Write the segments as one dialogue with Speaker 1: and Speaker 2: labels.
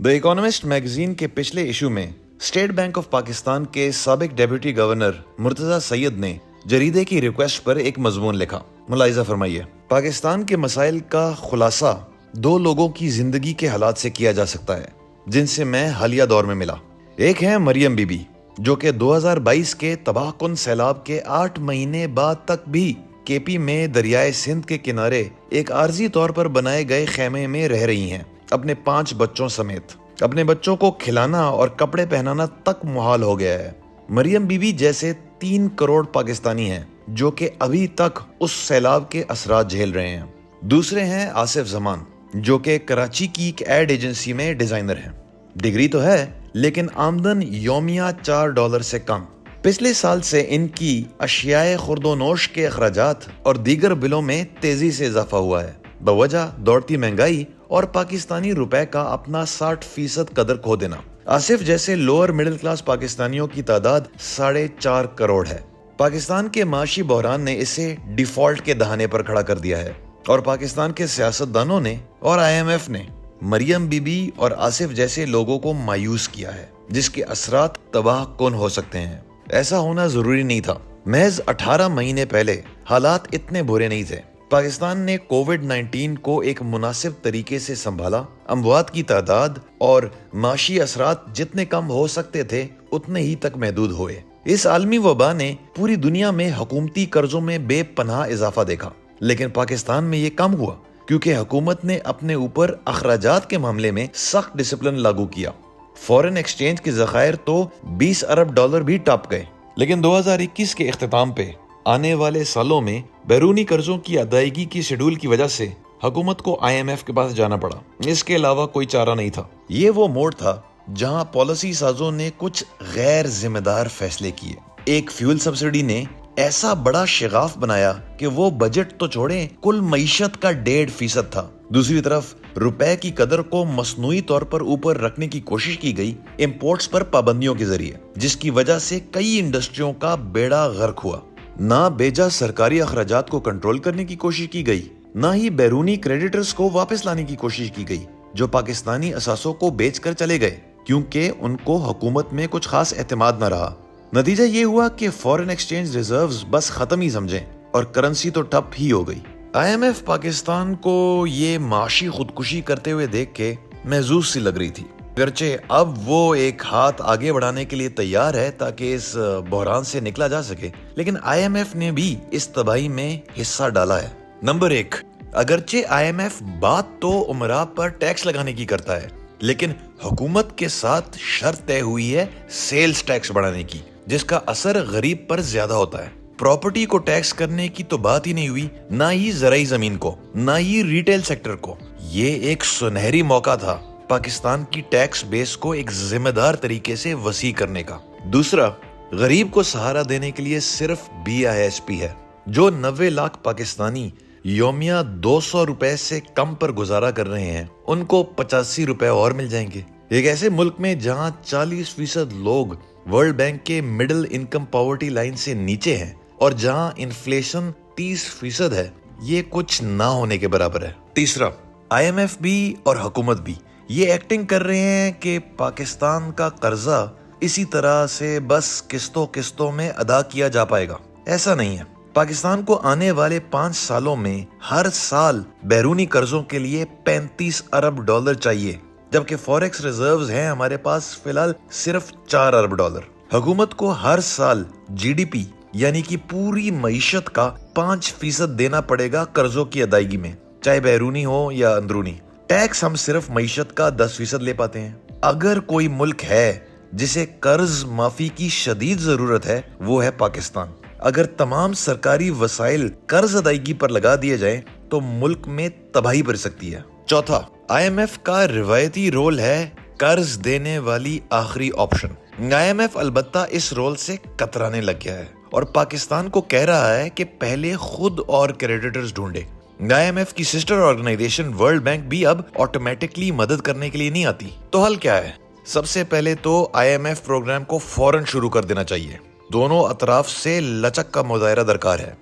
Speaker 1: The economist magazine के पिछले issue में स्टेट बैंक ऑफ पाकिस्तान के साबिक डेप्यूटी गवर्नर मुर्तजा सैयद ने जरीदे की रिक्वेस्ट पर एक मजमून लिखा। मुलाहिजा फरमाइए। पाकिस्तान के मसाइल का खुलासा दो लोगों की जिंदगी के हालात से किया जा सकता है जिनसे मैं हालिया दौर में मिला। एक है मरियम बीबी, जो कि 2022 के तबाहकुन सैलाब के 8 महीने बाद तक भी केपी में दरियाए सिंध के किनारे एक आर्जी तौर पर बनाए गए खेमे में रह रही हैं, अपने 5 बच्चों समेत। अपने बच्चों को खिलाना और कपड़े पहनाना तक मुहाल हो गया है। मरियम बीबी जैसे 3 करोड़ पाकिस्तानी हैं जो कि अभी तक उस सैलाब के असरात झेल रहे हैं। दूसरे हैं आसिफ जमान, जो कि कराची की एक एड एजेंसी में डिजाइनर हैं। डिग्री तो है लेकिन आमदन यौमिया $4 से कम। पिछले साल से इनकी अशियाए खुर्दोनोश के अखराजात और दीगर बिलों में तेजी से इजाफा हुआ है, बवजह दौड़ती महंगाई और पाकिस्तानी रुपए का अपना 60% कदर खो देना। आसिफ जैसे लोअर मिडिल क्लास पाकिस्तानियों की तादाद 4.5 करोड़ है। पाकिस्तान के माशी बहरान ने इसे डिफॉल्ट के दहाने पर खड़ा कर दिया है और पाकिस्तान के सियासतदानों ने और IMF ने मरियम बीबी और आसिफ जैसे लोगों को मायूस किया है, जिसके असरात तबाहकुन हो सकते हैं। ऐसा होना जरूरी नहीं था। महज 18 महीने पहले हालात इतने बुरे नहीं थे। पाकिस्तान ने कोविड-19 को एक मुनासिब तरीके से संभाला। अमवात की तादाद और माशी असरात जितने कम हो सकते थे उतने ही तक महदूद हुए। इस आलमी वबा ने पूरी दुनिया में हुकूमती कर्जों में बेपनाह इजाफा देखा, लेकिन पाकिस्तान में ये कम हुआ क्योंकि हुकूमत ने अपने ऊपर अखराजात के मामले में सख्त डिसिप्लिन लागू किया। फॉरेन एक्सचेंज के ज़खायर तो $20 अरब भी टप गए। लेकिन 2021 के इख्तिताम पे आने वाले सालों में बैरूनी कर्जों की अदायगी की शेड्यूल की वजह से हुकूमत को IMF के पास जाना पड़ा। इसके अलावा कोई चारा नहीं था। ये वो मोड़ था जहां पॉलिसी साजों ने कुछ गैर जिम्मेदार फैसले किए। एक फ्यूल सब्सिडी ने ऐसा बड़ा शिगाफ बनाया कि वो बजट तो छोड़े, कुल मईशत का 1.5% था। दूसरी तरफ रुपए की कदर को मसनूई तौर पर ऊपर रखने की कोशिश की गई इंपोर्ट्स पर पाबंदियों के जरिए, जिसकी वजह से कई इंडस्ट्रियों का बेड़ा गर्क हुआ। ना बेजा सरकारी अखराजात को कंट्रोल करने की कोशिश की गई, ना ही बैरूनी क्रेडिटर्स को वापस लाने की कोशिश की गई जो पाकिस्तानी असासों को बेचकर चले गए, क्योंकि उनको हुकूमत में कुछ खास एतमाद न रहा। नतीजा ये हुआ कि फॉरेन एक्सचेंज रिजर्व्स बस खत्म ही समझें और करेंसी तो ठप ही हो गई। IMF पाकिस्तान को ये माशी खुदकुशी करते हुए देख के महजूज सी लग रही थी। अगरचे अब वो एक हाथ आगे बढ़ाने के लिए तैयार है ताकि इस बहरान से निकला जा सके, लेकिन IMF ने भी इस तबाही में हिस्सा डाला है। नंबर 1, अगरचे IMF बात तो उमरा पर टैक्स लगाने की करता है, लेकिन हुकूमत के साथ शर्त तय हुई है सेल्स टैक्स बढ़ाने की, जिसका असर गरीब पर ज्यादा होता है। प्रॉपर्टी को टैक्स करने की तो बात ही नहीं हुई, ना ही ज़राई जमीन को, ना ही रिटेल सेक्टर को। ये एक सुनहरी मौका था पाकिस्तान की टैक्स बेस को एक जिम्मेदार तरीके से वसी करने का। दूसरा, गरीब को सहारा देने के लिए सिर्फ BISP है। जो 90 लाख पाकिस्तानी यौमिया $200 से कम पर गुजारा कर रहे हैं, उनको $85 और मिल जाएंगे। एक ऐसे मुल्क में जहां 40% लोग वर्ल्ड बैंक के मिडिल इनकम पॉवर्टी लाइन से नीचे हैं और जहां इन्फ्लेशन 30% है, ये कुछ ना होने के बराबर है। तीसरा, IMF भी और हुकूमत भी ये एक्टिंग कर रहे हैं कि पाकिस्तान का कर्जा इसी तरह से बस किस्तों किस्तों में अदा किया जा पाएगा। ऐसा नहीं है। पाकिस्तान को आने वाले 5 सालों में हर साल बैरूनी कर्जों के लिए $35 अरब चाहिए, जबकि फॉरेक्स रिजर्व्स हैं हमारे पास फिलहाल सिर्फ $4 अरब। हुकूमत को हर साल GDP यानी कि पूरी मईशत का 5% देना पड़ेगा कर्जों की अदायगी में, चाहे बैरूनी हो या अंदरूनी। टैक्स हम सिर्फ मईशत का 10% ले पाते हैं। अगर कोई मुल्क है जिसे कर्ज माफी की शदीद जरूरत है, वो है पाकिस्तान। अगर तमाम सरकारी वसाइल कर्ज अदायगी पर लगा दिए जाएं, तो मुल्क में तबाही बढ़ सकती है। चौथा, IMF का रिवायती रोल है कर्ज देने वाली आखिरी ऑप्शन। IMF अलबत्ता इस रोल से कतराने लग गया है और पाकिस्तान को कह रहा है कि पहले खुद और क्रेडिटर्स ढूंढे। IMF की सिस्टर ऑर्गेनाइजेशन वर्ल्ड बैंक भी अब ऑटोमेटिकली मदद करने के लिए नहीं आती। तो हल क्या है? सबसे पहले तो IMF प्रोग्राम को फौरन शुरू कर देना चाहिए। दोनों अतराफ से लचक का मुजाहरा दरकार है।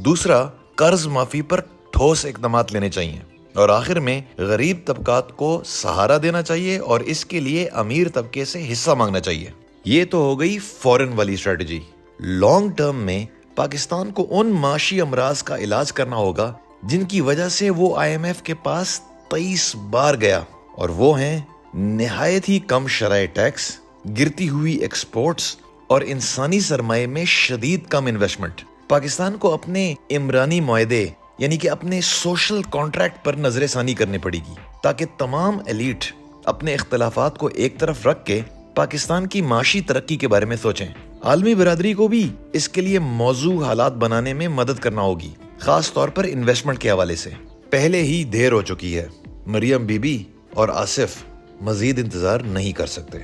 Speaker 1: दूसरा, कर्ज माफी पर ठोस इकदामात लेने चाहिए। اور آخر میں غریب طبقات کو سہارا دینا چاہیے اور اس کے لیے امیر طبقے سے حصہ مانگنا چاہیے۔ یہ تو ہو گئی فورن والی اسٹریٹجی۔ لانگ ٹرم میں پاکستان کو ان معاشی امراض کا علاج کرنا ہوگا جن کی وجہ سے وہ IMF کے پاس 23 بار گیا، اور وہ ہیں نہایت ہی کم شرح ٹیکس، گرتی ہوئی ایکسپورٹس اور انسانی سرمایہ میں شدید کم انویسٹمنٹ۔ پاکستان کو اپنے عمرانی معاہدے یعنی کہ اپنے سوشل کانٹریکٹ پر نظر ثانی کرنی پڑے گی تاکہ تمام ایلیٹ اپنے اختلافات کو ایک طرف رکھ کے پاکستان کی معاشی ترقی کے بارے میں سوچیں۔ عالمی برادری کو بھی اس کے لیے موزوں حالات بنانے میں مدد کرنا ہوگی، خاص طور پر انویسٹمنٹ کے حوالے سے۔ پہلے ہی دیر ہو چکی ہے، مریم بی بی اور آصف مزید انتظار نہیں کر سکتے۔